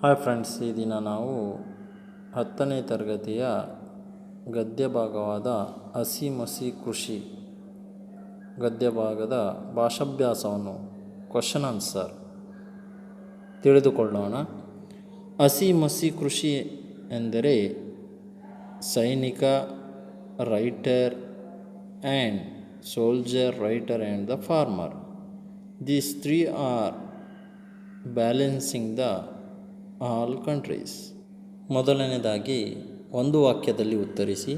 Hi friends, ಈ ದಿನ ನಾವು 10ನೇ ತರಗತಿಯ ಗದ್ಯ ಭಾಗವಾದ ಹಸಿ ಮಸಿ ಕೃಷಿ ಗದ್ಯ ಭಾಗದ ಭಾಷಾಭ್ಯಾಸವನ್ನು ಕ್ವಶನ್ ಆನ್ಸರ್ ತಿಳಿದುಕೊಳ್ಳೋಣ. ಹಸಿ ಮಸಿ ಕೃಷಿ ಎಂದರೆ ಸೈನಿಕ, writer and soldier, writer and the farmer. These three are balancing the all countries. ಮೊದಲನೇದಾಗಿ ಒಂದು ವಾಕ್ಯದಲ್ಲಿ ಉತ್ತರಿಸಿ.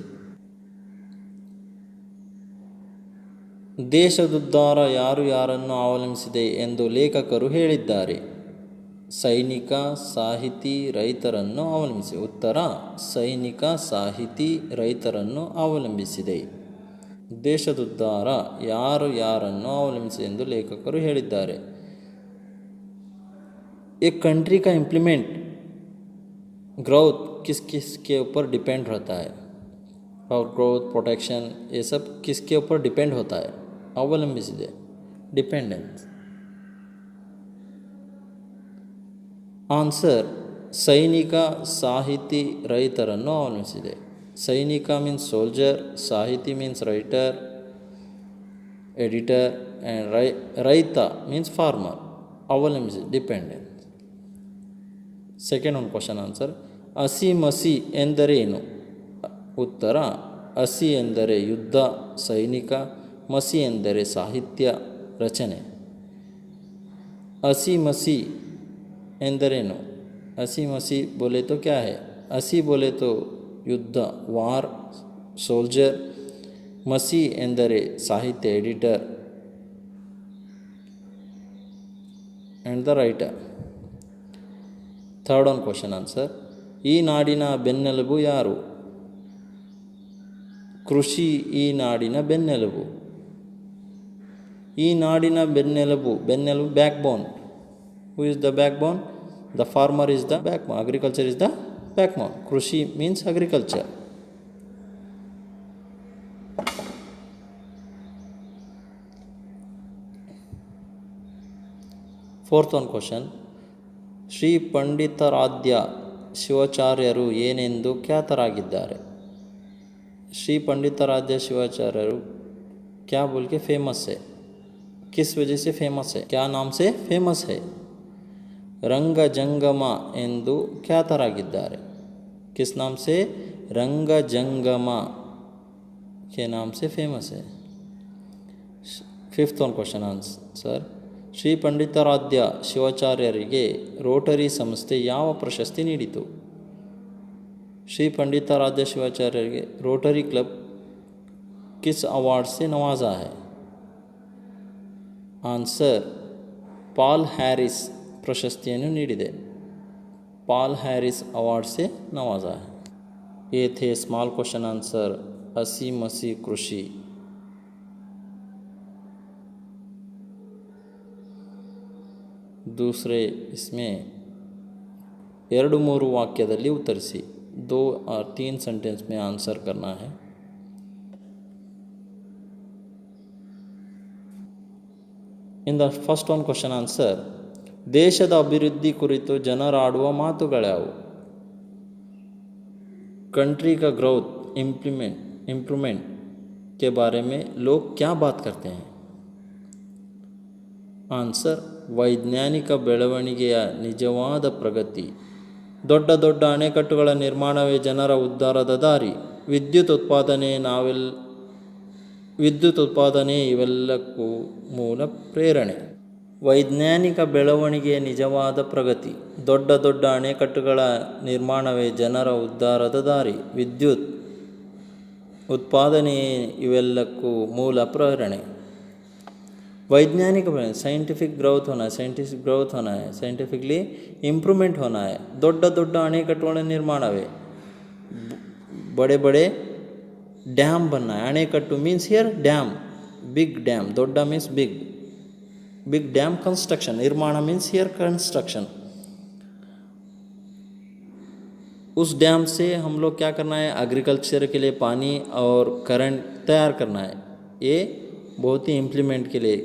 ದೇಶದುದ್ಧಾರ ಯಾರು ಯಾರನ್ನು ಅವಲಂಬಿಸಿದೆ ಎಂದು ಲೇಖಕರು ಹೇಳಿದ್ದಾರೆ? ಸೈನಿಕ, ಸಾಹಿತಿ, ರೈತರನ್ನು ಅವಲಂಬಿಸಿ. ಉತ್ತರ: ಸೈನಿಕ, ಸಾಹಿತಿ, ರೈತರನ್ನು ಅವಲಂಬಿಸಿದೆ. ದೇಶದುದ್ಧಾರ ಯಾರು ಯಾರನ್ನು ಅವಲಂಬಿಸಿದೆ ಎಂದು ಲೇಖಕರು ಹೇಳಿದ್ದಾರೆ. एक कंट्री का इम्प्लीमेंट ग्रोथ किस किस के ऊपर डिपेंड रहता है, और ग्रोथ, प्रोटेक्शन, ये सब किसके ऊपर डिपेंड होता है? ಅವಲಂಬಿಸಿದೆ, ಡಿಪೆಂಡೆನ್ಸ್. ಆನ್ಸರ್: ಸೈನಿಕ, ಸಾಹಿತಿ, ರೈತರನ್ನು ಅವಲಂಬಿಸಿದೆ. ಸೈನಿಕ ಮೀನ್ಸ್ ಸೋಲ್ಜರ್, ಸಾಹಿತಿ ಮೀನ್ಸ್ ರೈಟರ್, ಎಡಿಟರ್, ಆ್ಯಂಡ್ ರೈತ ಮೀನ್ಸ್ ಫಾರ್ಮರ್. ಅವಲಂಬಿಸಿದೆ, ಡಿಪೆಂಡೆನ್ಸ್. ಸೆಕೆಂಡ್ ಒಂದು ಕ್ವಶನ್ ಆನ್ಸರ್. ಹಸಿ ಮಸಿ ಎಂದರೇನು? ಉತ್ತರ: ಹಸಿ ಎಂದರೆ ಯುದ್ಧ, ಸೈನಿಕ. ಮಸಿ ಎಂದರೆ ಸಾಹಿತ್ಯ ರಚನೆ. ಹಸಿ ಮಸಿ ಎಂದರೇನು? ಹಸಿ ಮಸಿ ಬೋಲೆ ತೋ ಕ್ಯಾ ಹೈ? ಹಸಿ ಬೋಲೆ ತೋ ಯುದ್ಧ, ವಾರ್, ಸೋಲ್ಜರ್. ಮಸಿ ಎಂದರೆ ಸಾಹಿತ್ಯ, editor and the writer. Third one question answer. ಈ ನಾಡಿನ ಬೆನ್ನೆಲುಬು ಯಾರು? ಕೃಷಿ ಈ ನಾಡಿನ ಬೆನ್ನೆಲುಬು. ಈ ನಾಡಿನ ಬೆನ್ನೆಲುಬು backbone. Who is the backbone? The farmer is the backbone. Agriculture is the backbone. ಕೃಷಿ means agriculture. Fourth one question. Shri Panditaradhya ಶಿವಾಚಾರ್ಯರು ಏನೆಂದು ಖ್ಯಾತರಾಗಿದ್ದಾರೆ? ಶ್ರೀ ಪಂಡಿತಾರಾಧ್ಯ ಶಿವಾಚಾರ್ಯರು ಕ್ಯಾ ಬೋಲ್ ಕೆ ಫೇಮಸ್ है? किस वजह से फेमस है? क्या नाम से फेमस है? ರಂಗಜಂಗಮ ಎಂದು ಖ್ಯಾತರಾಗಿದ್ದಾರೆ. किस नाम से? ರಂಗಜಂಗಮ के नाम से फेमस है. Fifth one question answer. Shri Panditaradhya ಶಿವಾಚಾರ್ಯರಿಗೆ ರೋಟರಿ ಸಂಸ್ಥೆ ಯಾವ ಪ್ರಶಸ್ತಿ ನೀಡಿತು? ಶ್ರೀ ಪಂಡಿತಾರಾಧ್ಯ ಶಿವಾಚಾರ್ಯರಿಗೆ ರೋಟರಿ ಕ್ಲಬ್ ಕಿಸ್ ಅವಾರ್ಡ್ ಸೆ ನವಾಜಾ ಹೈ? ಆನ್ಸರ್: ಪಾಲ್ ಹ್ಯಾರಿಸ್ ಪ್ರಶಸ್ತಿಯನ್ನು ನೀಡಿದೆ. ಪಾಲ್ ಹ್ಯಾರಿಸ್ ಅವಾರ್ಡ್ ಸೆ ನವಾಜಾ ಹೈ. ये थे स्मॉल क्वेश्चन आंसर हसी मसी कृषि. दूसरे इसमें 2-3 वाक्यದಲ್ಲಿ ಉತ್ತರಿಸಿ. 2 और 3 सेंटेंस में आंसर करना है. In the first one question answer, ದೇಶದ ಅಭಿವೃದ್ಧಿ ಕುರಿತು ಜನರಾಡುವ ಮಾತುಗಳ್ಯಾವು? कंट्री का ग्रोथ, इम्प्रूवमेंट के बारे में लोग क्या बात करते हैं? ಆನ್ಸರ್: ವೈಜ್ಞಾನಿಕ ಬೆಳವಣಿಗೆಯ ನಿಜವಾದ ಪ್ರಗತಿ. ದೊಡ್ಡ ದೊಡ್ಡ ಅಣೆಕಟ್ಟುಗಳ ನಿರ್ಮಾಣವೇ ಜನರ ಉದ್ಧಾರದ ದಾರಿ. ವಿದ್ಯುತ್ ಉತ್ಪಾದನೆ ಇವೆಲ್ಲಕ್ಕೂ ಮೂಲ ಪ್ರೇರಣೆ. ವೈಜ್ಞಾನಿಕ ಬೆಳವಣಿಗೆಯ ನಿಜವಾದ ಪ್ರಗತಿ. ದೊಡ್ಡ ದೊಡ್ಡ ಅಣೆಕಟ್ಟುಗಳ ನಿರ್ಮಾಣವೇ ಜನರ ಉದ್ಧಾರದ ದಾರಿ. ವಿದ್ಯುತ್ ಉತ್ಪಾದನೆ ಇವೆಲ್ಲಕ್ಕೂ ಮೂಲ ಪ್ರೇರಣೆ. वैज्ञानिक साइंटिफिक ग्रोथ होना है, साइंटिफिकली इम्प्रूवमेंट होना है. ದೊಡ್ಡ ದೊಡ್ಡ ಅಣೆಕಟ್ಟುಗಳ ನಿರ್ಮಾಣವೇ. बड़े बड़े डैम बनना है. अणेकट्टु means here dam, big dam. ದೊಡ್ಡ मीन्स बिग डैम कंस्ट्रक्शन. निर्माण मीन्स हियर कंस्ट्रक्शन. उस डैम से हम लोग क्या करना है? एग्रीकल्चर के लिए पानी और करंट तैयार करना है. ये बहुत ही इम्प्लीमेंट के लिए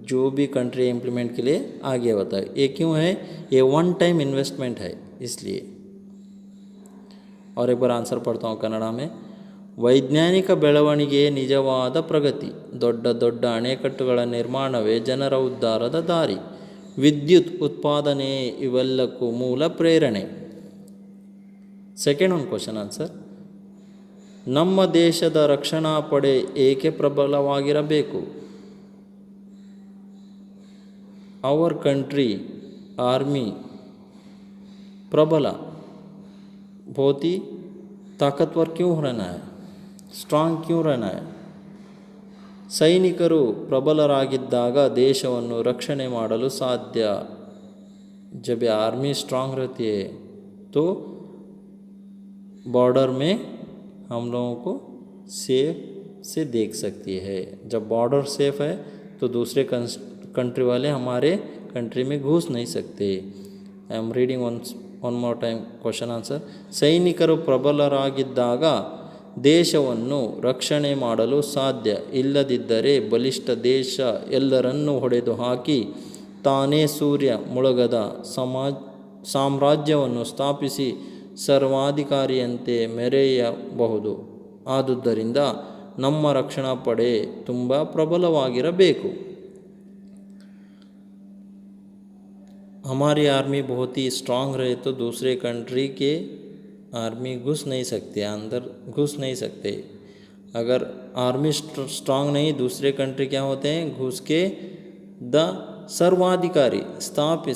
जो भी कंट्री इम्प्लीमेंट के लिए आगे होता है. ये क्यों है? ये वन टाइम इन्वेस्टमेंट है. इसलिए। और एक बार आंसर पढ़ता हूँ कन्नड़ में। ವೈಜ್ಞಾನಿಕ ಬೆಳವಣಿಗೆ ನಿಜವಾದ ಪ್ರಗತಿ. ದೊಡ್ಡ ದೊಡ್ಡ ಅಣೆಕಟ್ಟುಗಳ ನಿರ್ಮಾಣವೇ ಜನರ ಉದ್ಧಾರದ ದಾರಿ. ವಿದ್ಯುತ್ ಉತ್ಪಾದನೆ ಇವೆಲ್ಲಕ್ಕೂ ಮೂಲ ಪ್ರೇರಣೆ. ಸೆಕೆಂಡ್ ಒಂದು ಕ್ವಶನ್ ಆನ್ಸರ್. ನಮ್ಮ ದೇಶದ ರಕ್ಷಣಾ ಪಡೆ ಏಕೆ ಪ್ರಬಲವಾಗಿರಬೇಕು? ಅವರ್ ಕಂಟ್ರಿ आर्मी प्रबल बहुत ही ताकतवर क्यों रहना है, स्ट्रांग क्यों रहना है? ಸೈನಿಕರು ಪ್ರಬಲರಾಗಿದ್ದಾಗ ದೇಶವನ್ನು ರಕ್ಷಣೆ ಮಾಡಲು ಸಾಧ್ಯ. जब आर्मी स्ट्रांग रहती है तो बॉर्डर में हम लोगों को सेफ से देख सकती है. जब बॉर्डर सेफ है तो दूसरे कंट्री वाले हमारे कंट्री में घुस नहीं सकते. I am reading one more time question answer. ಸೈನಿಕರು ಪ್ರಬಲರಾಗಿದ್ದಾಗ ದೇಶವನ್ನು ರಕ್ಷಣೆ ಮಾಡಲು ಸಾಧ್ಯ. ಇಲ್ಲದಿದ್ದರೆ ಬಲಿಷ್ಠ ದೇಶ ಎಲ್ಲರನ್ನೂ ಹೊಡೆದು ಹಾಕಿ ತಾನೇ ಸೂರ್ಯ ಮುಳುಗದ ಸಾಮ್ರಾಜ್ಯವನ್ನು ಸ್ಥಾಪಿಸಿ ಸರ್ವಾಧಿಕಾರಿಯಂತೆ ಮೆರೆಯಬಹುದು. ಆದುದರಿಂದ ನಮ್ಮ ರಕ್ಷಣಾ ಪಡೆ ತುಂಬ ಪ್ರಬಲವಾಗಿರಬೇಕು. हमारी आर्मी बहुत ही स्ट्रांग रहे तो दूसरे कंट्री के आर्मी घुस नहीं सकते, अंदर घुस नहीं सकते. अगर आर्मी स्ट्रांग नहीं, दूसरे कंट्री क्या होते हैं, घुस के ದ ಸರ್ವಾಧಿಕಾರಿ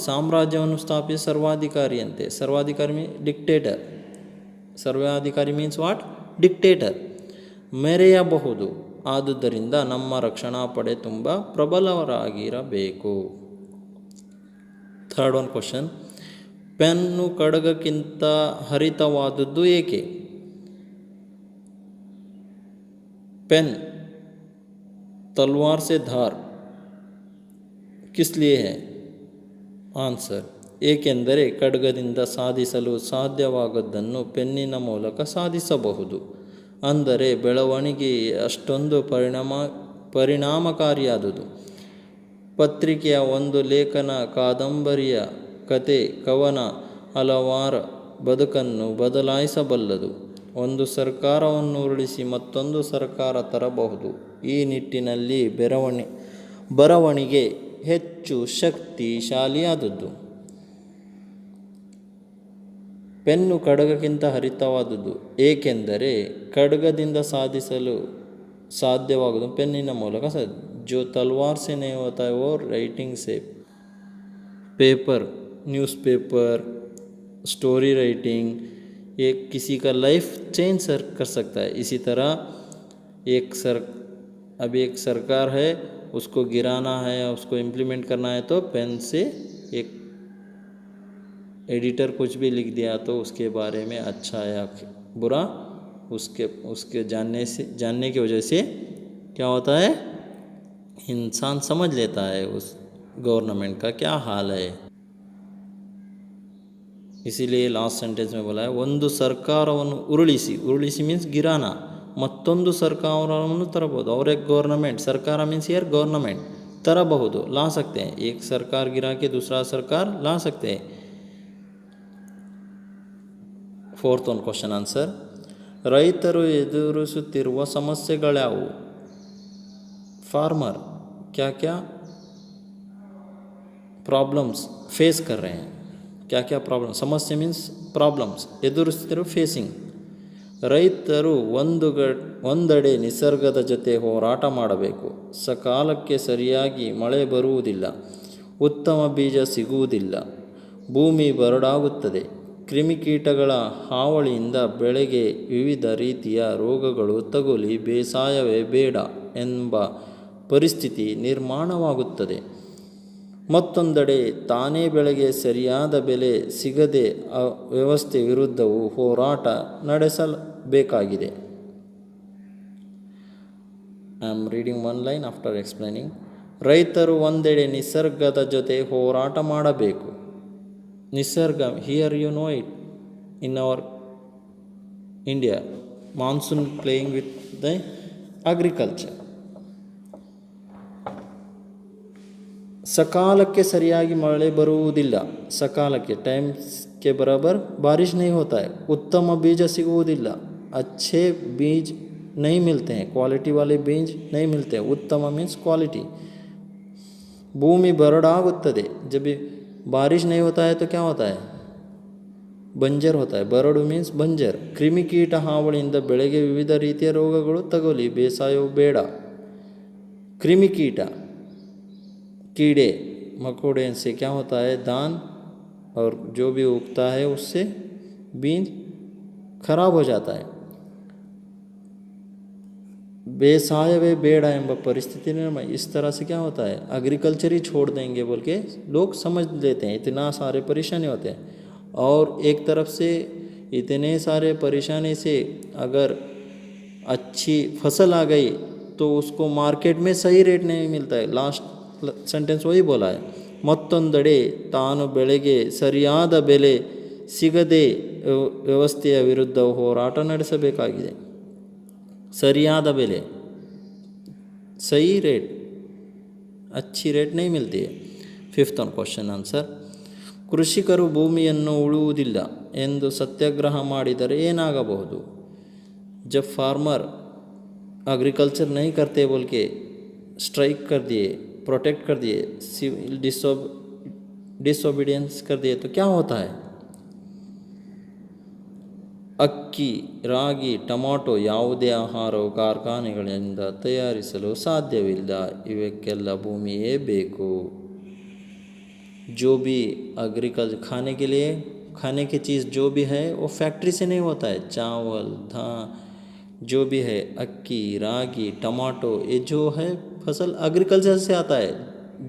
ಸಾಮ್ರಾಜ್ಯವನ್ನು ಸ್ಥಾಪಿಸಿ ಸರ್ವಾಧಿಕಾರಿ ಅಂತೆ. ಸರ್ವಾಧಿಕಾರಿ ಡಿಕ್ಟೇಟರ್. ಸರ್ವಾಧಿಕಾರಿ ಮೀನ್ಸ್ ವಾಟ್? ಡಿಕ್ಟೇಟರ್. ಮೆರೆಯಬಹುದು. ಆದುದರಿಂದ ನಮ್ಮ ರಕ್ಷಣಾ ಪಡೆ ತುಂಬ ಪ್ರಬಲರಾಗಿರಬೇಕು. Third one question. ಪೆನ್ನು ಖಡ್ಗಕ್ಕಿಂತ ಹರಿತವಾದದ್ದು ಏಕೆ? पेन तलवार से धार किस लिए है? ಆನ್ಸರ್. ಏಕೆಂದರೆ ಖಡ್ಗದಿಂದ ಸಾಧಿಸಲು ಸಾಧ್ಯವಾಗದ್ದನ್ನು ಪೆನ್ನಿನ ಮೂಲಕ ಸಾಧಿಸಬಹುದು. ಅಂದರೆ ಬೆಳವಣಿಗೆ ಅಷ್ಟೊಂದು ಪರಿಣಾಮಕಾರಿಯಾದುದು. ಪತ್ರಿಕೆಯ ಒಂದು ಲೇಖನ, ಕಾದಂಬರಿಯ ಕತೆ, ಕವನ ಹಲವಾರು ಬದುಕನ್ನು ಬದಲಾಯಿಸಬಲ್ಲದು. ಒಂದು ಸರ್ಕಾರವನ್ನು ಉರುಳಿಸಿ ಮತ್ತೊಂದು ಸರ್ಕಾರ ತರಬಹುದು. ಈ ನಿಟ್ಟಿನಲ್ಲಿ ಬರವಣಿಗೆ ಹೆಚ್ಚು ಶಕ್ತಿಶಾಲಿಯಾದದ್ದು. ಪೆನ್ನು ಖಡ್ಗಕ್ಕಿಂತ ಹರಿತವಾದುದು ಏಕೆಂದರೆ ಖಡ್ಗದಿಂದ ಸಾಧಿಸಲು ಸಾಧ್ಯವಾಗುವುದು ಪೆನ್ನಿನ ಮೂಲಕ. जो तलवार से नहीं होता है वो राइटिंग से, पेपर, न्यूज़पेपर, स्टोरी राइटिंग, एक किसी का लाइफ चेंज कर सकता है. इसी तरह अभी एक सरकार है, उसको गिराना है, उसको इम्प्लीमेंट करना है तो पेन से एक एडिटर कुछ भी लिख दिया तो उसके बारे में अच्छा या बुरा उसके जानने की वजह से क्या होता है, इंसान समझ लेता है उस गवर्नमेंट का क्या हाल है. इसीलिए लास्ट सेंटेंस में बोला है ಒಂದು ಸರ್ಕಾರವನ್ನು ಉರುಳಿಸಿ ಮೀನ್ಸ್ ಗಿರಾನ, ಮತ್ತೊಂದು ಸರ್ಕಾರವನ್ನು ತರಬಹುದು. और एक गवर्नमेंट, सरकार मीन्स हियर गवर्नमेंट, तरಬಹುದು, ला सकते हैं. एक सरकार गिरा के दूसरा सरकार ला सकते हैं. Fourth one question answer. ರೈತರು ಎದುರಿಸುತ್ತಿರುವ ಸಮಸ್ಯೆಗಳ್ಯಾವು? फार्मर क्या क्या प्रॉब्लम्स फेस कर रहे हैं? क्या क्या प्रॉब्लम? समस्या मीन्स प्रॉब्लम्स, ಎದುರಿಸುತ್ತಿರುವ ಫೇಸಿಂಗ್. ರೈತರು ಒಂದೆಡೆ ನಿಸರ್ಗದ ಜೊತೆ ಹೋರಾಟ ಮಾಡಬೇಕು. ಸಕಾಲಕ್ಕೆ ಸರಿಯಾಗಿ ಮಳೆ ಬರುವುದಿಲ್ಲ, ಉತ್ತಮ ಬೀಜ ಸಿಗುವುದಿಲ್ಲ, ಭೂಮಿ ಬರಡಾಗುತ್ತದೆ, ಕ್ರಿಮಿಕೀಟಗಳ ಹಾವಳಿಯಿಂದ ಬೆಳೆಗೆ ವಿವಿಧ ರೀತಿಯ ರೋಗಗಳು ತಗುಲಿ ಬೇಸಾಯವೇ ಬೇಡ ಎಂಬ ಪರಿಸ್ಥಿತಿ ನಿರ್ಮಾಣವಾಗುತ್ತದೆ. ಮತ್ತೊಂದೆಡೆ ತಾನೇ ಬೆಳೆಗೆ ಸರಿಯಾದ ಬೆಲೆ ಸಿಗದೆ ವ್ಯವಸ್ಥೆ ವಿರುದ್ಧವೂ ಹೋರಾಟ ನಡೆಸಬೇಕಾಗಿದೆ. I am reading one line after explaining. ರೈತರು ಒಂದೆಡೆ ನಿಸರ್ಗದ ಜೊತೆ ಹೋರಾಟ ಮಾಡಬೇಕು. ನಿಸರ್ಗ, here you know it, in our India monsoon playing with the agriculture. ಸಕಾಲಕ್ಕೆ ಸರಿಯಾಗಿ ಮಳೆ ಬರುವುದಿಲ್ಲ. ಸಕಾಲಕ್ಕೆ के बराबर बारिश नहीं होता है. उत्तम बीज ಸಿಗುವುದಿಲ್ಲ, अच्छे बीज नहीं मिलते हैं, क्वालिटी वाले बीज नहीं मिलते हैं. उत्तम मीन्स क्वालिटी. ಭೂಮಿ ಬರಡಾಗುತ್ತದೆ, जब बारिश नहीं होता है तो क्या होता है, ಬಂಜರ್ होता है. ಬರಡು ಮೀನ್ಸ್ ಬಂಜರ್. ಕ್ರಿಮಿಕೀಟ ಹಾವಳಿಯಿಂದ ಬೆಳೆಗೆ ವಿವಿಧ ರೀತಿಯ ರೋಗಗಳು ತಗುಲಿ ಬೇಸಾಯವು ಬೇಡ. क्रिमिकीटा कीड़े मकोड़े से क्या होता है, धान और जो भी उगता है उससे बीज खराब हो जाता है. बेसायवे बेड़ा एंब परिस्थिति में इस तरह से क्या होता है, एग्रीकल्चर ही छोड़ देंगे बोल के लोग समझ लेते हैं. इतना सारे परेशानी होते हैं और एक तरफ से इतने सारे परेशानी से अगर अच्छी फसल आ गई तो उसको मार्केट में सही रेट नहीं मिलता है. लास्ट सेंटेंस वही बोला है. ಮತ್ತೊಂದೆಡೆ ತಾನು ಬೆಳೆಗೆ ಸರಿಯಾದ ಬೆಲೆ ಸಿಗದೆ ವ್ಯವಸ್ಥೆಯ ವಿರುದ್ಧ ಹೋರಾಟ ನಡೆಸಬೇಕಾಗಿದೆ. ಸರಿಯಾದ ಬೆಲೆ, सही रेट, अच्छी रेट नहीं मिलती है. Fifth one question answer. ಕೃಷಿಕರು ಭೂಮಿಯನ್ನು ಉಳುವುದಿಲ್ಲ ಎಂದು ಸತ್ಯಾಗ್ರಹ ಮಾಡಿದರೆ ಏನಾಗಬಹುದು. जब फार्मर एग्रीकल्चर नहीं करते बोल के स्ट्राइक कर दिए, प्रोटेक्ट कर दिए, डिसोबीडियंस कर दिए तो क्या होता है. ಅಕ್ಕಿ, ರಾಗಿ, ಟೊಮಾಟೊ ಯಾವುದೇ ಆಹಾರವು ಕಾರ್ಖಾನೆಗಳಿಂದ ತಯಾರಿಸಲು ಸಾಧ್ಯವಿಲ್ಲ. ಇವಕ್ಕೆಲ್ಲ ಭೂಮಿಯೇ ಬೇಕು. जो भी एग्रीकल्चर खाने की चीज़ जो भी है वो फैक्ट्री से नहीं होता है. चावल, धान जो भी है, अक्की, रागी, टमाटो, ये जो है फसल एग्रीकल्चर से आता है,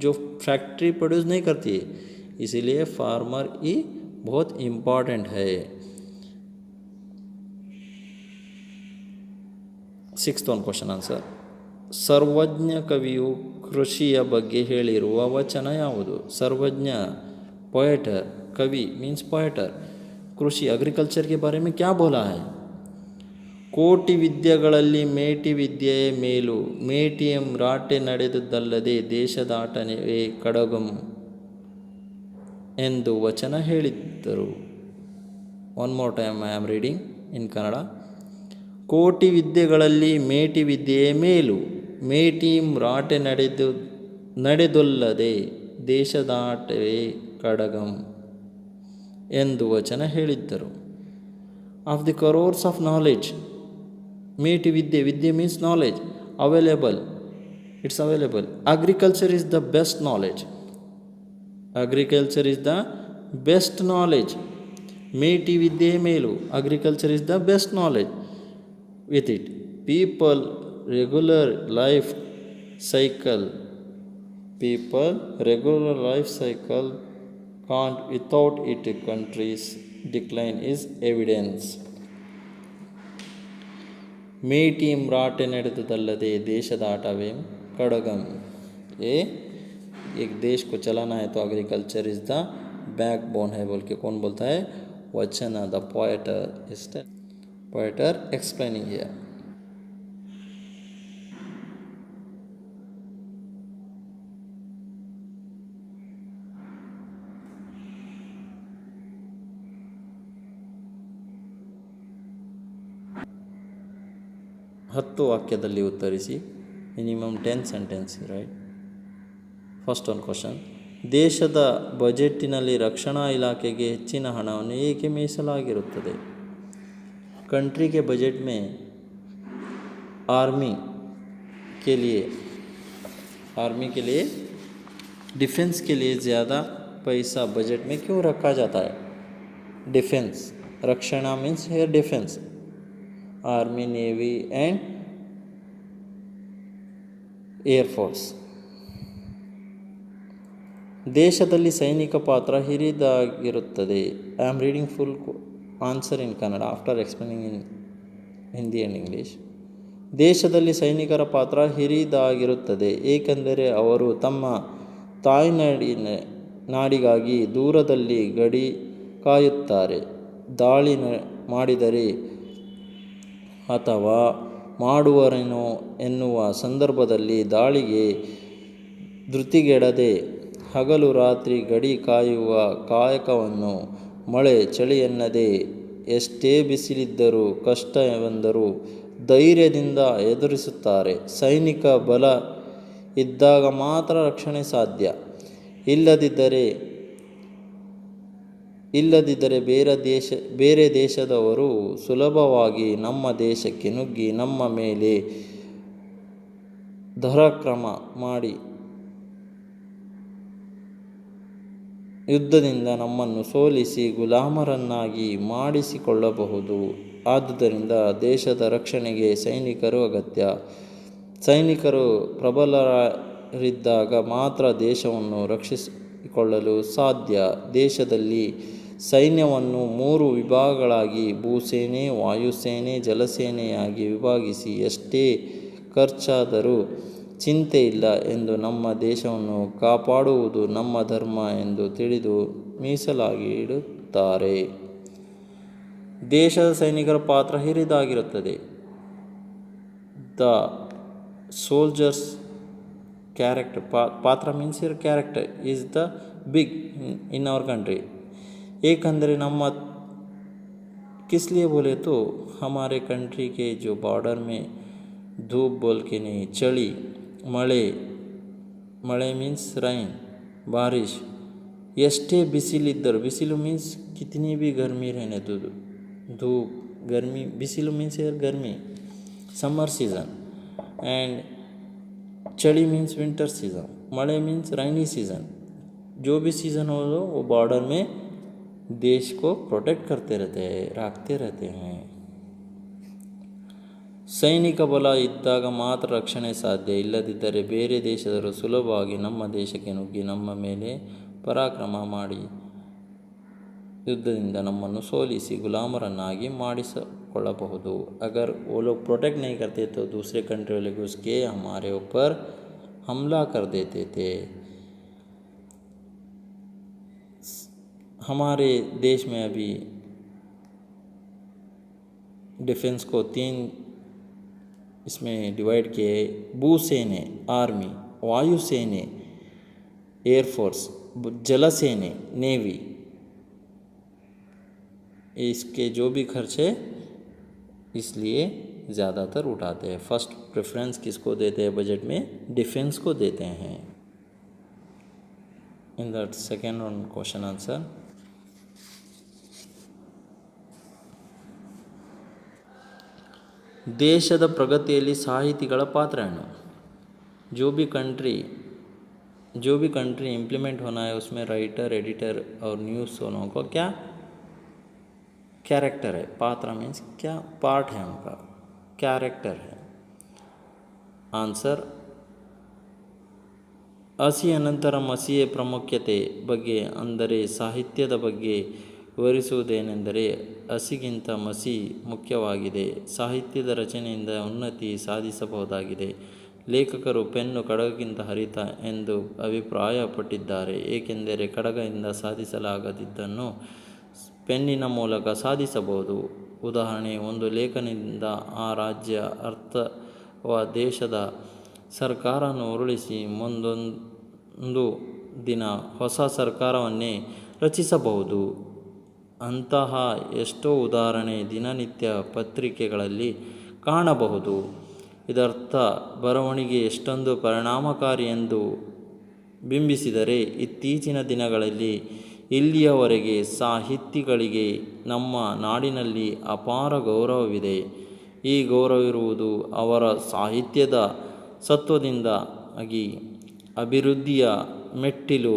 जो फैक्ट्री प्रोड्यूस नहीं करती है. इसीलिए फार्मर ही बहुत इम्पॉर्टेंट है. Sixth one question answer. Sarvajna ಕವಿಯು ಕೃಷಿಯ ಬಗ್ಗೆ ಹೇಳಿರುವ ವಚನ ಯಾವುದು. सर्वज्ञ पोएटर, कवि मीन्स पोएटर, कृषि एग्रीकल्चर के बारे में क्या बोला है. ಕೋಟಿ ವಿದ್ಯೆಗಳಲ್ಲಿ ಮೇಟಿ ವಿದ್ಯೆಯೇ ಮೇಲು, ಮೇಟಿಯಂ ರಾಟೆ ನಡೆದುದಲ್ಲದೆ ದೇಶದಾಟನೆಯೇ ಕಡಗಂ ಎಂದು ವಚನ ಹೇಳಿದ್ದರು. One more time I am reading in Kannada. ಕೋಟಿ ವಿದ್ಯೆಗಳಲ್ಲಿ ಮೇಟಿ ವಿದ್ಯೆಯೇ ಮೇಲು, ಮೇಟಿಯಂ ರಾಟೆ ನಡೆದೊಲ್ಲದೆ ದೇಶದಾಟವೇ ಕಡಗಂ ಎಂದು ವಚನ ಹೇಳಿದ್ದರು. Of the crores of knowledge, ಮೇಟಿ ವಿದ್ಯೆ, ವಿದ್ಯೆ means knowledge, available, it's available. Agriculture is the best knowledge. Agriculture is the best knowledge. ಮೇಟಿ ವಿದ್ಯೆ ಮೇಲು, agriculture is the best knowledge. with it people regular life cycle can't without it country's decline is evidence. ಮೇಟಿಂ ರಾಟೆ ನಡೆದುದಲ್ಲದೆ ದೇಶದಾಟವೇ ಕಡಗಂ. एक देश को चलाना है तो agriculture is the backbone है बोल के कौन बोलता है, वचना. The poeter explaining here. ಹತ್ತು ವಾಕ್ಯದಲ್ಲಿ ಉತ್ತರಿಸಿ. Minimum 10 sentence right. First one question. ದೇಶದ ಬಜೆಟ್ಟಿನಲ್ಲಿ ರಕ್ಷಣಾ ಇಲಾಖೆಗೆ ಹೆಚ್ಚಿನ ಹಣವನ್ನು ಏಕೆ ಮೀಸಲಾಗಿರುತ್ತದೆ. कंट्री के बजट में आर्मी के लिए डिफेंस के लिए ज़्यादा पैसा बजट में क्यों रखा जाता है. डिफेंस, रक्षणा means here defence, army, navy and air force. ದೇಶದಲ್ಲಿ ಸೈನಿಕ ಪಾತ್ರ ಹಿರಿದಾಗಿರುತ್ತದೆ. I am reading full answer in Kannada after explaining in Hindi and English. ದೇಶದಲ್ಲಿ ಸೈನಿಕರ ಪಾತ್ರ ಹಿರಿದಾಗಿರುತ್ತದೆ ಏಕೆಂದರೆ ಅವರು ತಮ್ಮ ತಾಯ್ನಾಡಿಗಾಗಿ ದೂರದಲ್ಲಿ ಗಡಿ ಕಾಯುತ್ತಾರೆ. ದಾಳಿ ಮಾಡಿದರೆ ಅಥವಾ ಮಾಡುವರೇನೋ ಎನ್ನುವ ಸಂದರ್ಭದಲ್ಲಿ ದಾಳಿಗೆ ಧೃತಿಗೆಡದೆ ಹಗಲು ರಾತ್ರಿ ಗಡಿ ಕಾಯುವ ಕಾಯಕವನ್ನು ಮಳೆ ಚಳಿ ಎನ್ನದೆ ಎಷ್ಟೇ ಬಿಸಿಲಿದ್ದರೂ ಕಷ್ಟವೆಂದರೂ ಧೈರ್ಯದಿಂದ ಎದುರಿಸುತ್ತಾರೆ. ಸೈನಿಕ ಬಲ ಇದ್ದಾಗ ಮಾತ್ರ ರಕ್ಷಣೆ ಸಾಧ್ಯ. ಇಲ್ಲದಿದ್ದರೆ ಬೇರೆ ದೇಶದವರು ಸುಲಭವಾಗಿ ನಮ್ಮ ದೇಶಕ್ಕೆ ನುಗ್ಗಿ ನಮ್ಮ ಮೇಲೆ ಧರಾಕ್ರಮ ಮಾಡಿ ಯುದ್ಧದಿಂದ ನಮ್ಮನ್ನು ಸೋಲಿಸಿ ಗುಲಾಮರನ್ನಾಗಿ ಮಾಡಿಸಿಕೊಳ್ಳಬಹುದು. ಆದುದರಿಂದ ದೇಶದ ರಕ್ಷಣೆಗೆ ಸೈನಿಕರು ಅಗತ್ಯ. ಸೈನಿಕರು ಪ್ರಬಲರಿದ್ದಾಗ ಮಾತ್ರ ದೇಶವನ್ನು ರಕ್ಷಿಸಿಕೊಳ್ಳಲು ಸಾಧ್ಯ. ದೇಶದಲ್ಲಿ ಸೈನ್ಯವನ್ನು 3 ವಿಭಾಗಗಳಾಗಿ ಭೂಸೇನೆ, ವಾಯುಸೇನೆ, ಜಲಸೇನೆಯಾಗಿ ವಿಭಾಗಿಸಿ ಎಷ್ಟೇ ಖರ್ಚಾದರೂ ಚಿಂತೆಯಿಲ್ಲ ಎಂದು ನಮ್ಮ ದೇಶವನ್ನು ಕಾಪಾಡುವುದು ನಮ್ಮ ಧರ್ಮ ಎಂದು ತಿಳಿದು ಮೀಸಲಾಗಿ ಇಡುತ್ತಾರೆ. ದೇಶದ ಸೈನಿಕರ ಪಾತ್ರ ಹಿರಿದಾಗಿರುತ್ತದೆ. ದ ಸೋಲ್ಜರ್ಸ್ ಕ್ಯಾರೆಕ್ಟರ್ ಪಾತ್ರ means your character is the big in our country. ಏಕೆಂದರೆ ನಮ್ಮ किस लिए बोले तो हमारे कंट्री के जो बॉर्डर में धूप बोल के नहीं, चली, ಮಳೆ ಮೀನ್ಸ್ ರೈನ್, बारिश, ಎಷ್ಟೇ ಬಿಸಿಲಿದ್ದರೂ, ಬಿಸಿಲು ಮೀನ್ಸ್ कितनी भी गर्मी रहने दो, धूप गर्मी, बिसिलु मीन्स here गर्मी, summer season, and चली मीन्स विंटर सीजन, मड़े मीन्स rainy सीजन. जो भी सीज़न हो वो बॉर्डर में देश को प्रोटेक्ट करते रहते हैं, रखते रहते हैं. ಸೈನಿಕ ಬಲ ಇದ್ದಾಗ ಮಾತ್ರ ರಕ್ಷಣೆ ಸಾಧ್ಯ. ಇಲ್ಲದಿದ್ದರೆ ಬೇರೆ ದೇಶದವರು ಸುಲಭವಾಗಿ ನಮ್ಮ ದೇಶಕ್ಕೆ ನುಗ್ಗಿ ನಮ್ಮ ಮೇಲೆ ಪರಾಕ್ರಮ ಮಾಡಿ ಯುದ್ಧದಿಂದ ನಮ್ಮನ್ನು ಸೋಲಿಸಿ ಗುಲಾಮರನ್ನಾಗಿ ಮಾಡಿಸಿಕೊಳ್ಳಬಹುದು. अगर वो लोग प्रोटेक्ट नहीं करते तो दूसरे कंट्री वाले घुस के हमारे ऊपर हमला कर देते थे. हमारे देश में अभी डिफेंस को 3 इसमें डिवाइड किए: भूसेने आर्मी, वायुसेने एयरफोर्स, जलसेने नेवी. इसके जो भी खर्च है इसलिए ज़्यादातर उठाते हैं. फर्स्ट प्रेफरेंस किसको देते हैं बजट में? डिफेंस को देते हैं. In that second one question answer. ದೇಶದ ಪ್ರಗತಿಯಲ್ಲಿ ಸಾಹಿತಿಗಳ ಪಾತ್ರ ಏನು? जो भी कंट्री इम्प्लीमेंट होना है उसमें राइटर, एडिटर और न्यूज़ दोनों को क्या कैरेक्टर है? पात्र मीन्स क्या पार्ट है, उनका कैरेक्टर है. आंसर: ಹಸಿಯ ನಂತರ ಮಸಿಯ ಪ್ರಾಮುಖ್ಯತೆ ಬಗ್ಗೆ, ಅಂದರೆ ಸಾಹಿತ್ಯದ ಬಗ್ಗೆ ವಿವರಿಸುವುದೇನೆಂದರೆ ಹಸಿಗಿಂತ ಮಸಿ ಮುಖ್ಯವಾಗಿದೆ. ಸಾಹಿತ್ಯದ ರಚನೆಯಿಂದ ಉನ್ನತಿ ಸಾಧಿಸಬಹುದಾಗಿದೆ. ಲೇಖಕರು ಪೆನ್ನು ಕಡಗಕ್ಕಿಂತ ಹರಿತ ಎಂದು ಅಭಿಪ್ರಾಯಪಟ್ಟಿದ್ದಾರೆ. ಏಕೆಂದರೆ ಕಡಗದಿಂದ ಸಾಧಿಸಲಾಗದಿದ್ದನ್ನು ಪೆನ್ನಿನ ಮೂಲಕ ಸಾಧಿಸಬಹುದು. ಉದಾಹರಣೆ: ಒಂದು ಲೇಖನದಿಂದ ಆ ರಾಜ್ಯ ಅಥವಾ ದೇಶದ ಸರ್ಕಾರವನ್ನು ಉರುಳಿಸಿ ಮುಂದೊಂದು ದಿನ ಹೊಸ ಸರ್ಕಾರವನ್ನೇ ರಚಿಸಬಹುದು. ಅಂತಹ ಎಷ್ಟೋ ಉದಾಹರಣೆ ದಿನನಿತ್ಯ ಪತ್ರಿಕೆಗಳಲ್ಲಿ ಕಾಣಬಹುದು. ಇದರ್ಥ ಬರವಣಿಗೆ ಎಷ್ಟೊಂದು ಪರಿಣಾಮಕಾರಿ ಎಂದು ಬಿಂಬಿಸಿದರೆ ಇತ್ತೀಚಿನ ದಿನಗಳಲ್ಲಿ ಇಲ್ಲಿಯವರೆಗೆ ಸಾಹಿತಿಗಳಿಗೆ ನಮ್ಮ ನಾಡಿನಲ್ಲಿ ಅಪಾರ ಗೌರವವಿದೆ. ಈ ಗೌರವವಿರುವುದು ಅವರ ಸಾಹಿತ್ಯದ ಸತ್ವದಿಂದಾಗಿ ಅಭಿವೃದ್ಧಿಯ ಮೆಟ್ಟಿಲು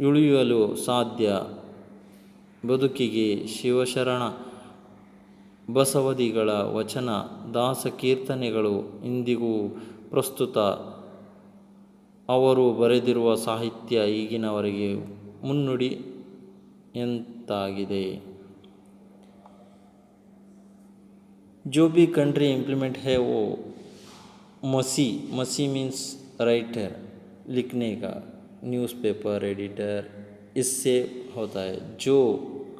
ಇಳಿಯಲು ಸಾಧ್ಯ. ಬದುಕಿಗೆ ಶಿವಶರಣ ಬಸವದಿಗಳ ವಚನ, ದಾಸ ಕೀರ್ತನೆಗಳು ಇಂದಿಗೂ ಪ್ರಸ್ತುತ. ಅವರು ಬರೆದಿರುವ ಸಾಹಿತ್ಯ ಈಗಿನವರೆಗೆ ಮುನ್ನುಡಿಯಂತಾಗಿದೆ. जो भी कंट्री इम्प्लीमेंट है वो मसी मीन्स राइटर, लिखने का, न्यूज़पेपर एडिटर, इससे होता है. जो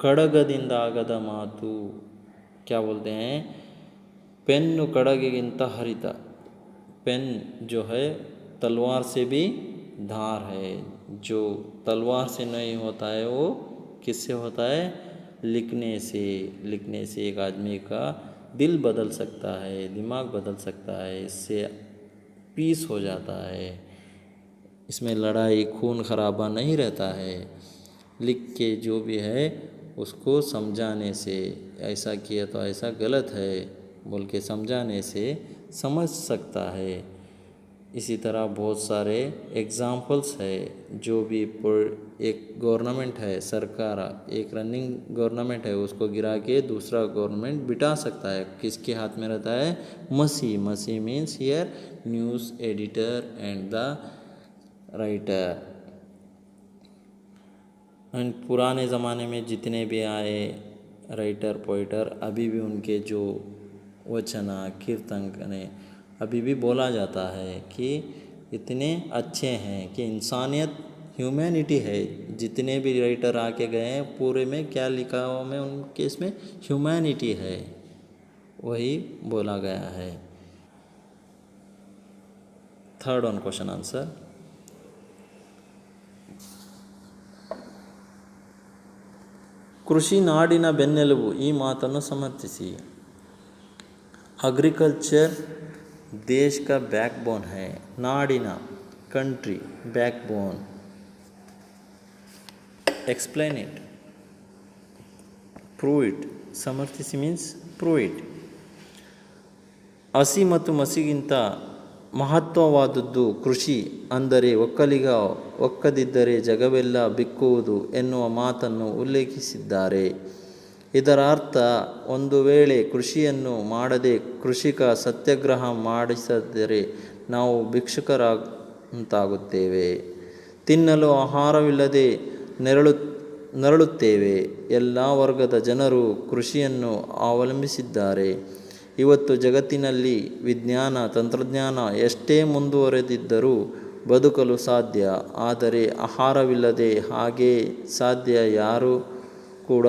खड़गदिंद ಆಗದ ಮಾತು क्या बोलते हैं? पेन कड़गिंत हरित. पेन जो है तलवार से भी धार है. जो तलवार से नहीं होता है वो किससे होता है? लिखने से। लिखने से एक आदमी का दिल बदल सकता है, दिमाग बदल सकता है, इससे पीस हो जाता है, इसमें लड़ाई खून खराबा नहीं रहता है। लिख के जो भी है उसको समझाने से, ऐसा किया तो ऐसा गलत है बोल के समझाने से समझ सकता है। इसी तरह बहुत सारे एग्ज़ाम्पल्स है। जो भी एक गवर्नमेंट है, सरकार एक रनिंग गवर्नमेंट है, उसको गिरा के दूसरा गवर्नमेंट बिठा सकता है। किसके हाथ में रहता है? मसी। मसी means here news editor and the writer. And पुराने ज़माने में जितने भी आए राइटर पोइटर, अभी भी उनके जो वचना कीर्तन ने अभी भी बोला जाता है कि इतने अच्छे हैं कि इंसानियत ह्यूमैनिटी है। जितने भी राइटर आके गए हैं पूरे में क्या लिखा हुआ में उनके इसमें ह्यूमैनिटी है, वही बोला गया है। Third one question answer. ಕೃಷಿ ನಾಡಿನ ಬೆನ್ನೆಲುಬು, ಈ ಮಾತನ್ನು ಸಮರ್ಥಿಸಿ। अग्रीकल्चर देश का बैकबोन है। नाडिना country, backbone. Explain it, prove it. समರ್ಥಿಸಿ मीन्स प्रूव इट। ಹಸಿ ಮತ್ತು ಮಸಿಗಿಂತ ಮಹತ್ವವಾದದ್ದು ಕೃಷಿ, ಅಂದರೆ ಒಕ್ಕಲಿಗ ಒಕ್ಕದಿದ್ದರೆ ಜಗವೆಲ್ಲ ಬಿಕ್ಕುವುದು ಎನ್ನುವ ಮಾತನ್ನು ಉಲ್ಲೇಖಿಸಿದ್ದಾರೆ। ಇದರ ಅರ್ಥ, ಒಂದು ವೇಳೆ ಕೃಷಿಯನ್ನು ಮಾಡದೆ ಕೃಷಿಕ ಸತ್ಯಾಗ್ರಹ ಮಾಡಿಸಿದರೆ ನಾವು ಭಿಕ್ಷುಕರಂತಾಗುತ್ತೇವೆ, ತಿನ್ನಲು ಆಹಾರವಿಲ್ಲದೆ ನರಳುತ್ತೇವೆ। ಎಲ್ಲ ವರ್ಗದ ಜನರು ಕೃಷಿಯನ್ನು ಅವಲಂಬಿಸಿದ್ದಾರೆ। ಇವತ್ತು ಜಗತ್ತಿನಲ್ಲಿ ವಿಜ್ಞಾನ ತಂತ್ರಜ್ಞಾನ ಎಷ್ಟೇ ಮುಂದುವರೆದಿದ್ದರೂ ಬದುಕಲು ಸಾಧ್ಯ, ಆದರೆ ಆಹಾರವಿಲ್ಲದೆ ಹಾಗೆ ಸಾಧ್ಯ ಯಾರೂ ಕೂಡ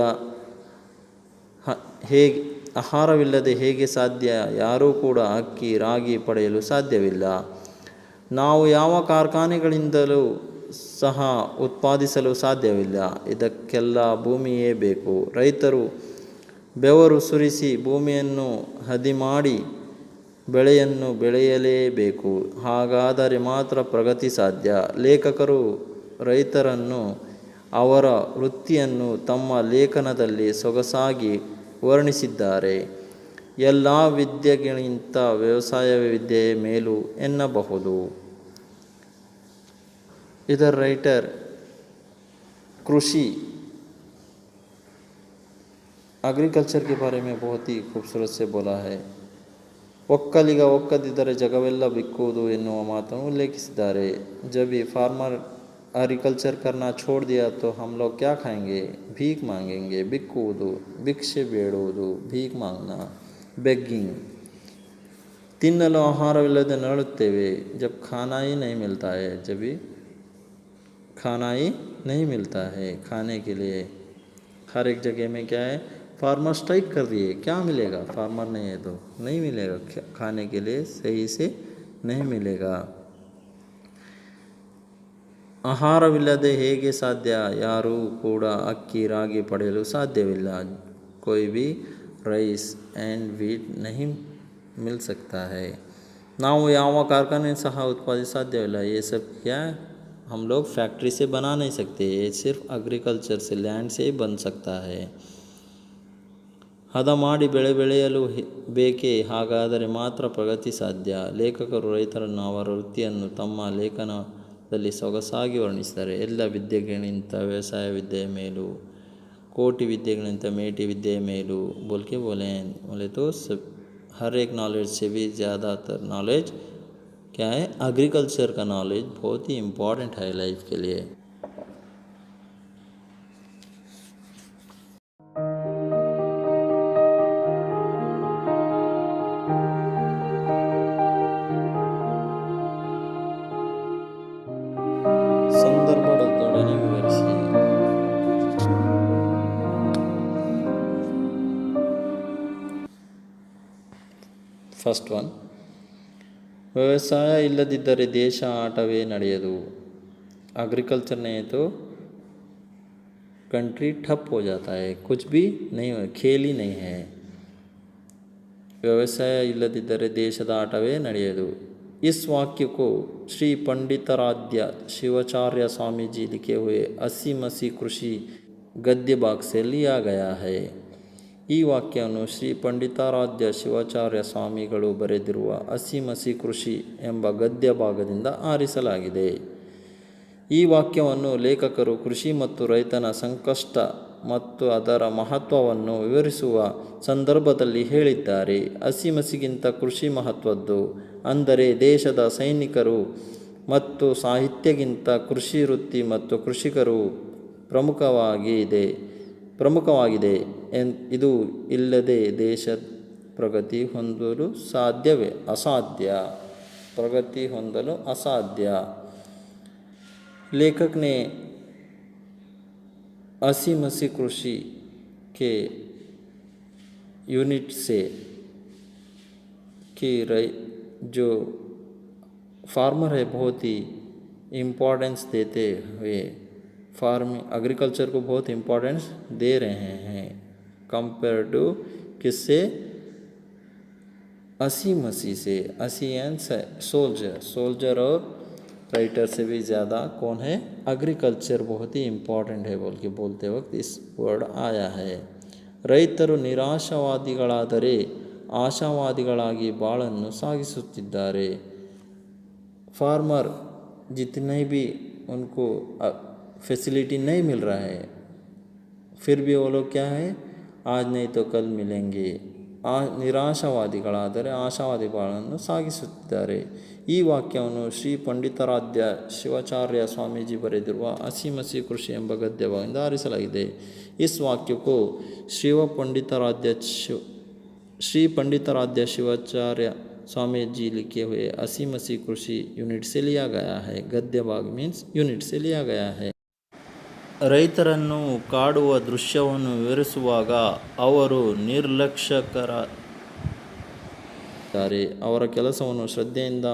ಆಹಾರವಿಲ್ಲದೆ ಹೇಗೆ ಸಾಧ್ಯ? ಯಾರೂ ಕೂಡ ಅಕ್ಕಿ ರಾಗಿ ಪಡೆಯಲು ಸಾಧ್ಯವಿಲ್ಲ। ನಾವು ಯಾವ ಕಾರ್ಖಾನೆಗಳಿಂದಲೂ ಸಹ ಉತ್ಪಾದಿಸಲು ಸಾಧ್ಯವಿಲ್ಲ। ಇದಕ್ಕೆಲ್ಲ ಭೂಮಿಯೇ ಬೇಕು। ರೈತರು ಬೆವರು ಸುರಿಸಿ ಭೂಮಿಯನ್ನು ಹದಿ ಮಾಡಿ ಬೆಳೆಯನ್ನು ಬೆಳೆಯಲೇಬೇಕು, ಹಾಗಾದರೆ ಮಾತ್ರ ಪ್ರಗತಿ ಸಾಧ್ಯ। ಲೇಖಕರು ರೈತರನ್ನು, ಅವರ ವೃತ್ತಿಯನ್ನು ತಮ್ಮ ಲೇಖನದಲ್ಲಿ ಸೊಗಸಾಗಿ ವರ್ಣಿಸಿದ್ದಾರೆ। ಎಲ್ಲ ವಿದ್ಯೆಗಳಿಗಿಂತ ವ್ಯವಸಾಯ ವಿದ್ಯೆಯೇ ಮೇಲು ಎನ್ನಬಹುದು। इधर राइटर कृषि एग्रीकल्चर के बारे में बहुत ही खूबसूरत से बोला है। ಒಕ್ಕಲಿಗ ಒಕ್ಕದಿದ್ದರೆ ಜಗವೆಲ್ಲ ಬಿಕ್ಕುವುದು ಎನ್ನುವ ಮಾತನ್ನು ಉಲ್ಲೇಖಿಸಿದ್ದಾರೆ। जब ये फार्मर एग्रीकल्चर करना छोड़ दिया तो हम लोग क्या खाएंगे? भीख मांगेंगे। बिಕ್ಕುವುದು ಭಿಕ್ಷೆ ಬೇಡುವುದು, भीख मांगना, बेगिंग। ತಿನ್ನಲು ಆಹಾರವಿಲ್ಲದೆ ನರಳುತ್ತೇವೆ, जब खाना ही नहीं मिलता है, जब भी खाना ही नहीं मिलता है खाने के लिए। हर एक जगह में क्या है? फार्मर स्ट्राइक कर रही है, क्या मिलेगा? फार्मर नहीं है तो नहीं मिलेगा खाने के लिए, सही से नहीं मिलेगा। ಆಹಾರವಿಲ್ಲದೆ ಹೇಗೆ ಸಾಧ್ಯ? ಯಾರೂ ಕೂಡ ಅಕ್ಕಿ ರಾಗಿ ಪಡೆಯಲು ಸಾಧ್ಯವಿಲ್ಲ। कोई भी ರೈಸ್ ಆ್ಯಂಡ್ ವೀಟ್ नहीं मिल सकता है। ನಾವು ಯಾವ ಕಾರ್ಖಾನೆ ಸಹ ಉತ್ಪಾದಿಸ ಸಾಧ್ಯವಿಲ್ಲ। ये सब क्या हम लोग फैक्ट्री से बना नहीं सकते, ये सिर्फ एग्रीकल्चर से, लैंड से ही बन सकता है। ಹದ ಮಾಡಿ ಬೆಳೆ ಬೆಳೆಯಲು ಬೇಕೇ, ಹಾಗಾದರೆ ಮಾತ್ರ ಪ್ರಗತಿ ಸಾಧ್ಯ। ಲೇಖಕರು ರೈತರನ್ನು, ಅವರ ವೃತ್ತಿಯನ್ನು ತಮ್ಮ ಲೇಖನದಲ್ಲಿ ಸೊಗಸಾಗಿ ವರ್ಣಿಸಿದ್ದಾರೆ। ಎಲ್ಲ ವಿದ್ಯೆಗಳಿಗಿಂತ ವ್ಯವಸಾಯ ವಿದ್ಯೆಯ ಮೇಲು, ಕೋಟಿ ವಿದ್ಯೆಗಳಿಗಿಂತ ಮೇಟಿ ವಿದ್ಯೆಯ ಮೇಲು बोल के बोले तो सब हर एक नॉलेज से भी ज़्यादातर नॉलेज क्या है? एग्रीकल्चर का नॉलेज बहुत ही इम्पॉर्टेंट है लाइफ के लिए। ಸಂದರ್ಭದೊಡನೆ ವಿವರಿಸಿ। ಫಸ್ಟ್ ಒನ್, ವ್ಯವಸಾಯ ಇಲ್ಲದಿದ್ದರೆ ದೇಶ ಆಟವೇ ನಡೆಯದು। एग्रीकल्चर नहीं है तो कंट्री ठप हो जाता है, कुछ भी नहीं हो, खेल ही नहीं है. ವ್ಯವಸಾಯ ಇಲ್ಲದಿದ್ದರೆ ದೇಶದ ಆಟವೇ ನಡೆಯದು. इस वाक्य को श्री पंडिताराध्य शिवाचार्य स्वामी जी लिखे हुए 80 मसी कृषि गद्य भाग से लिया गया है. ಈ ವಾಕ್ಯವನ್ನು ಶ್ರೀ ಪಂಡಿತಾರಾಧ್ಯ ಶಿವಾಚಾರ್ಯ ಸ್ವಾಮಿಗಳು ಬರೆದಿರುವ 80 ಮಸಿ ಕೃಷಿ ಎಂಬ ಗದ್ಯ ಭಾಗದಿಂದ ಆರಿಸಲಾಗಿದೆ. ಈ ವಾಕ್ಯವನ್ನು ಲೇಖಕರು ಕೃಷಿ ಮತ್ತು ರೈತನ ಸಂಕಷ್ಟ ಮತ್ತು ಅದರ ಮಹತ್ವವನ್ನು ವಿವರಿಸುವ ಸಂದರ್ಭದಲ್ಲಿ ಹೇಳಿದ್ದಾರೆ. ಹಸಿಮಸಿಗಿಂತ ಕೃಷಿ ಮಹತ್ವದ್ದು, ಅಂದರೆ ದೇಶದ ಸೈನಿಕರು ಮತ್ತು ಸಾಹಿತ್ಯಕ್ಕಿಂತ ಕೃಷಿ ವೃತ್ತಿ ಮತ್ತು ಕೃಷಿಕರು ಪ್ರಮುಖವಾಗಿದೆ. ಇದು ಇಲ್ಲದೆ ದೇಶ ಪ್ರಗತಿ ಹೊಂದಲು ಅಸಾಧ್ಯ. लेखक ने 80 मसी कृषि के यूनिट से कि जो फार्मर है बहुत ही इम्पोर्टेंस देते हुए एग्रीकल्चर को बहुत इम्पोर्टेंस दे रहे हैं कंपेयर टू किससे 80 मसी से. 80 एंड सोल्जर और राइटर से भी ज़्यादा कौन है, एग्रीकल्चर बहुत ही इम्पॉर्टेंट है बोल के बोलते वक्त इस वर्ड आया है. ರೈತರು ನಿರಾಶಾವಾದಿಗಳಾದರೆ ಆಶಾವಾದಿಗಳಾಗಿ ಬಾಳನ್ನು ಸಾಗಿಸುತ್ತಿದ್ದಾರೆ. फार्मर जितने भी उनको फैसिलिटी नहीं मिल रहा है फिर भी वो लोग क्या है, आज नहीं तो कल मिलेंगे. ನಿರಾಶಾವಾದಿಗಳಾದರೆ ಆಶಾವಾದಿ ಬಾಳನ್ನು ಸಾಗಿಸುತ್ತಿದ್ದಾರೆ. ಈ ವಾಕ್ಯವನ್ನು ಶ್ರೀ ಪಂಡಿತಾರಾಧ್ಯ ಶಿವಾಚಾರ್ಯ ಸ್ವಾಮೀಜಿ ಬರೆದಿರುವ 80 ಮಸಿ ಕೃಷಿ ಎಂಬ ಗದ್ಯದಿಂದ ಆರಿಸಲಾಗಿದೆ. इस वाक्य को श्री पंडिताराध्य शिवाचार्य स्वामी जी लिखे हुए 80 मसी कृषि यूनिट से लिया गया है. गद्य भाग मीन्स यूनिट से लिया गया है. ರೈತರನ್ನು ಕಾಡುವ ದೃಶ್ಯವನ್ನು ವಿವರಿಸುವಾಗ ಅವರು ನಿರ್ಲಕ್ಷ್ಯಕರಾಗಿದ್ದಾರೆ. ಅವರ ಕೆಲಸವನ್ನು ಶ್ರದ್ಧೆಯಿಂದ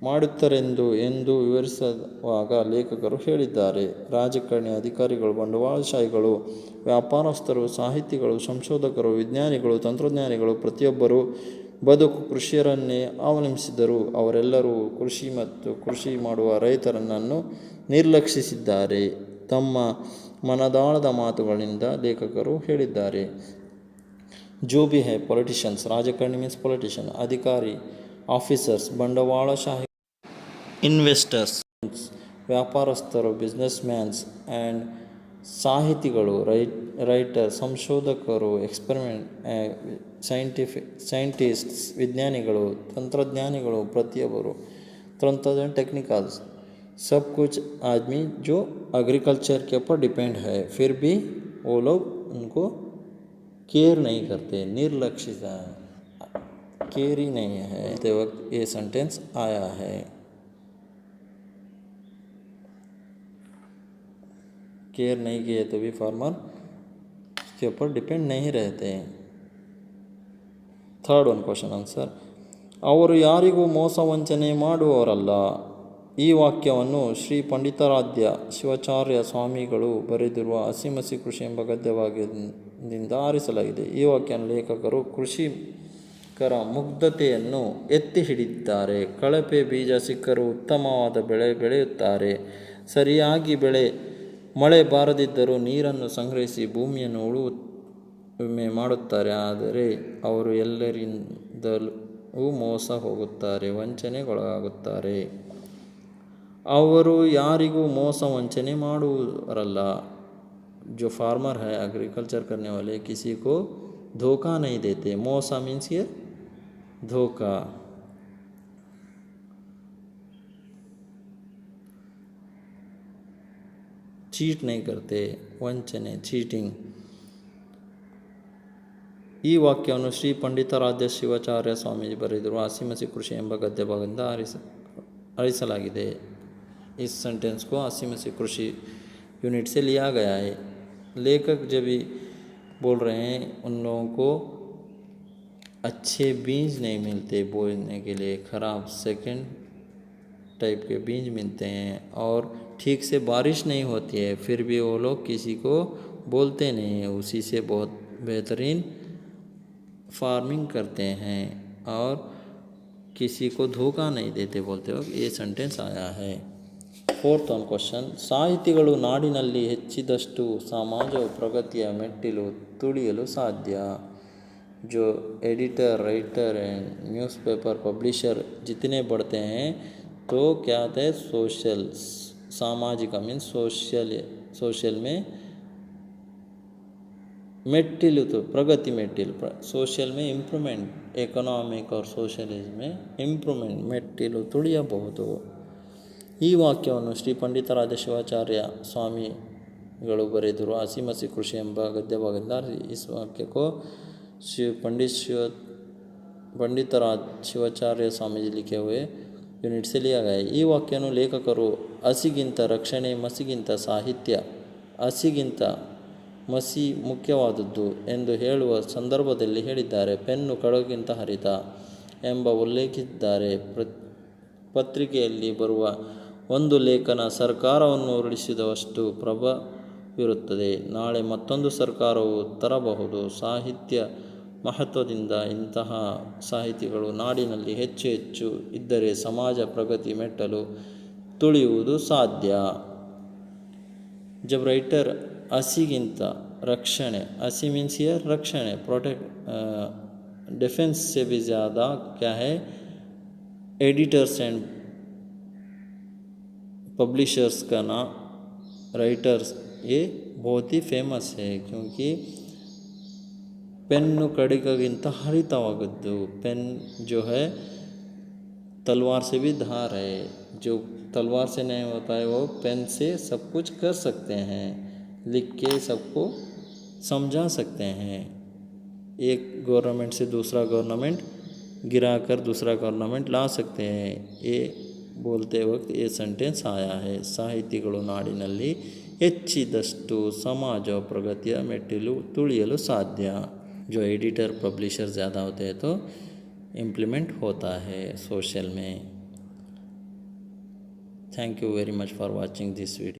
ಮಾಡುತ್ತಾರೆಂದು ಎಂದು ವಿವರಿಸುವಾಗ ಲೇಖಕರು ಹೇಳಿದ್ದಾರೆ. ರಾಜಕಾರಣಿ, ಅಧಿಕಾರಿಗಳು, ಬಂಡವಾಳಶಾಹಿಗಳು, ವ್ಯಾಪಾರಸ್ಥರು, ಸಾಹಿತಿಗಳು, ಸಂಶೋಧಕರು, ವಿಜ್ಞಾನಿಗಳು, ತಂತ್ರಜ್ಞಾನಿಗಳು ಪ್ರತಿಯೊಬ್ಬರೂ ಬದುಕು ಕೃಷಿಯರನ್ನೇ ಅವಲಂಬಿಸಿದರು. ಅವರೆಲ್ಲರೂ ಕೃಷಿ ಮತ್ತು ಕೃಷಿ ಮಾಡುವ ರೈತರನ್ನು ನಿರ್ಲಕ್ಷಿಸಿದ್ದಾರೆ. ತಮ್ಮ ಮನದಾಳದ ಮಾತುಗಳಿಂದ ಲೇಖಕರು ಹೇಳಿದ್ದಾರೆ. जो भी है पॉलिटिशियंस, राजकारणी मीन्स पॉलिटिशियन, अधिकारी, ऑफिसर्स, ಬಂಡವಾಳಶಾಹಿ, ಇನ್ವೆಸ್ಟರ್ಸ್, ವ್ಯಾಪಾರಸ್ಥರು, ಬಿಸ್ನೆಸ್ ಮ್ಯಾನ್ಸ್ ಆ್ಯಂಡ್ ಸಾಹಿತಿಗಳು, ರೈಟರ್, ಸಂಶೋಧಕರು, ಸೈಂಟಿಸ್ಟ್ಸ್, ವಿಜ್ಞಾನಿಗಳು, ತಂತ್ರಜ್ಞಾನಿಗಳು ಪ್ರತಿಯೊಬ್ಬರು, टेक्निकल्स, सब कुछ आदमी जो एग्रीकल्चर के ऊपर डिपेंड है फिर भी वो लोग उनको केयर नहीं करते, निर्लक्षित है, केयर ही नहीं है. ते वक्त ये सेंटेंस आया है. केयर नहीं किए तो भी फार्मर उसके ऊपर डिपेंड नहीं रहते हैं. Third one question answer. ಅವರು ಯಾರಿಗೂ ಮೋಸ ವಂಚನೆ ಮಾಡುವವರಲ್ಲ. ಈ ವಾಕ್ಯವನ್ನು ಶ್ರೀ ಪಂಡಿತಾರಾಧ್ಯ ಶಿವಾಚಾರ್ಯ ಸ್ವಾಮಿಗಳು ಬರೆದಿರುವ 80 ಮಸಿ ಕೃಷಿ ಎಂಬ ಗದ್ಯದಿಂದ ಆರಿಸಲಾಗಿದೆ. ಈ ವಾಕ್ಯವನ್ನು ಲೇಖಕರು ಕೃಷಿಕರ ಮುಗ್ಧತೆಯನ್ನು ಎತ್ತಿ ಹಿಡಿದಿದ್ದಾರೆ. ಕಳಪೆ ಬೀಜ ಸಿಕ್ಕರೂ ಉತ್ತಮವಾದ ಬೆಳೆ ಬೆಳೆಯುತ್ತಾರೆ. ಸರಿಯಾಗಿ ಮಳೆ ಬಾರದಿದ್ದರೂ ನೀರನ್ನು ಸಂಗ್ರಹಿಸಿ ಭೂಮಿಯನ್ನು ಉಳುಮೆ ಮಾಡುತ್ತಾರೆ. ಆದರೆ ಅವರು ಎಲ್ಲರಿಂದಲೂ ಮೋಸ ಹೋಗುತ್ತಾರೆ, ವಂಚನೆಗೊಳಗಾಗುತ್ತಾರೆ. ಅವರು ಯಾರಿಗೂ ಮೋಸ ವಂಚನೆ ಮಾಡುವರಲ್ಲ. जो फार्मर है, एग्रीकल्चर करने वाले, किसी को धोखा नहीं देते. मोसा मीन्स ये धोखा. चीट नहीं करते, ವಂಚನೆ, ಚೀಟಿಂಗ್. ಈ ವಾಕ್ಯವನ್ನು ಶ್ರೀ ಪಂಡಿತಾರಾಧ್ಯ ಶಿವಾಚಾರ್ಯ ಸ್ವಾಮೀಜಿ ಬರೆದಿರುವ 80 ಮಸಿ ಕೃಷಿ ಎಂಬ ಗದ್ಯ ಭಾಗದಿಂದ ಆರಿಸಲಾಗಿದೆ. इस सेंटेंस को 80 मसी कृषि यूनिट से लिया गया है. लेखक जब भी बोल रहे हैं उन लोगों को अच्छे बीज नहीं मिलते बोने के लिए, ख़राब सेकंड टाइप के बीज मिलते हैं और ठीक से बारिश नहीं होती है फिर भी वो लोग किसी को बोलते नहीं हैं, उसी से बहुत बेहतरीन फार्मिंग करते हैं और किसी को धोखा नहीं देते बोलते वक्त ये सेंटेंस आया है। फोर्थ ऑन क्वेश्चन, ಸಾಹಿತಿಗಳು ನಾಡಿನಲ್ಲಿ ಹೆಚ್ಚಿದಷ್ಟು ಸಮಾಜ ಪ್ರಗತಿಯ ಮೆಟ್ಟಿಲು ತುಳಿಯಲು ಸಾಧ್ಯ। जो editor writer and newspaper publisher जितने बढ़ते हैं तो क्या होता है सोशल सामाजिक मीन्स सोशल में मेट्टिल तो प्रगति मेट्टिल सोशल में इम्प्रूवमेंट ಎಕನಾಮಿಕ್ और ಸೋಷಲಿಸಮ್ में ಇಂಪ್ರೂವ್ಮೆಂಟ್ ಮೆಟ್ಟಿಲು ತುಳಿಯಬಹುದು। ಈ ವಾಕ್ಯವನ್ನು ಶ್ರೀ ಪಂಡಿತಾರಾಧ್ಯ ಶಿವಾಚಾರ್ಯ ಸ್ವಾಮಿಗಳು ಬರೆದರು ಹಸಿಮಸಿ ಕೃಷಿ ಎಂಬ ಗದ್ಯ ಭಾಗದಿಂದ। इस वाक्य को पंडितराज ಶಿವಾಚಾರ್ಯ ಸ್ವಾಮೀಜಿ लिखे हुए यूनिट से लिया गया है। ಈ ವಾಕ್ಯವನ್ನು ಲೇಖಕರು ಹಸಿಗಿಂತ ರಕ್ಷಣೆ ಮಸಿಗಿಂತ ಸಾಹಿತ್ಯ ಹಸಿಗಿಂತ ಮಸಿ ಮುಖ್ಯವಾದದ್ದು ಎಂದು ಹೇಳುವ ಸಂದರ್ಭದಲ್ಲಿ ಹೇಳಿದ್ದಾರೆ। ಪೆನ್ನು ಕಡಗಿಂತ ಹರಿತ ಎಂಬ ಉಲ್ಲೇಖಿಸಿದ್ದಾರೆ। ಪತ್ರಿಕೆಯಲ್ಲಿ ಬರುವ ಒಂದು ಲೇಖನ ಸರ್ಕಾರವನ್ನು ಉರುಳಿಸಿದಷ್ಟು ಪ್ರಭಾವವಿರುತ್ತದೆ, ನಾಳೆ ಮತ್ತೊಂದು ಸರ್ಕಾರವು ತರಬಹುದು। ಸಾಹಿತ್ಯ ಮಹತ್ವದಿಂದ ಇಂತಹ ಸಾಹಿತಿಗಳು ನಾಡಿನಲ್ಲಿ ಹೆಚ್ಚು ಹೆಚ್ಚು ಇದ್ದರೆ ಸಮಾಜ ಪ್ರಗತಿ ಮೆಟ್ಟಲು ತುಳಿಯುವುದು ಸಾಧ್ಯ। जब राइटर हसीगिंत रक्षणे हसी मीन्स हियर रक्षणे प्रोटेक्ट डिफेंस से भी ज़्यादा क्या है एडिटर्स एंड पब्लिशर्स का ना राइटर्स ये बहुत ही फेमस है क्योंकि पेन्नु कड़िगिंत हरितवागद्दु पेन जो है तलवार से भी धार है, जो तलवार से नहीं होता है वो पेन से सब कुछ कर सकते हैं, लिख के सबको समझा सकते हैं। एक गवर्नमेंट से दूसरा गवर्नमेंट गिराकर दूसरा गवर्नमेंट ला सकते हैं। ये बोलते वक्त ये सेंटेंस आया है। ಸಾಹಿತಿಗಳು ನಾಡಿನಲ್ಲಿ ಹೆಚ್ಚಿದಷ್ಟು ಸಮಾಜ ಪ್ರಗತಿಯ ಮೆಟ್ಟಿಲು ತುಳಿಯಲು ಸಾಧ್ಯ। जो एडिटर पब्लिशर ज़्यादा होते हैं तो इम्प्लीमेंट होता है सोशल में। Thank you very much for watching this video.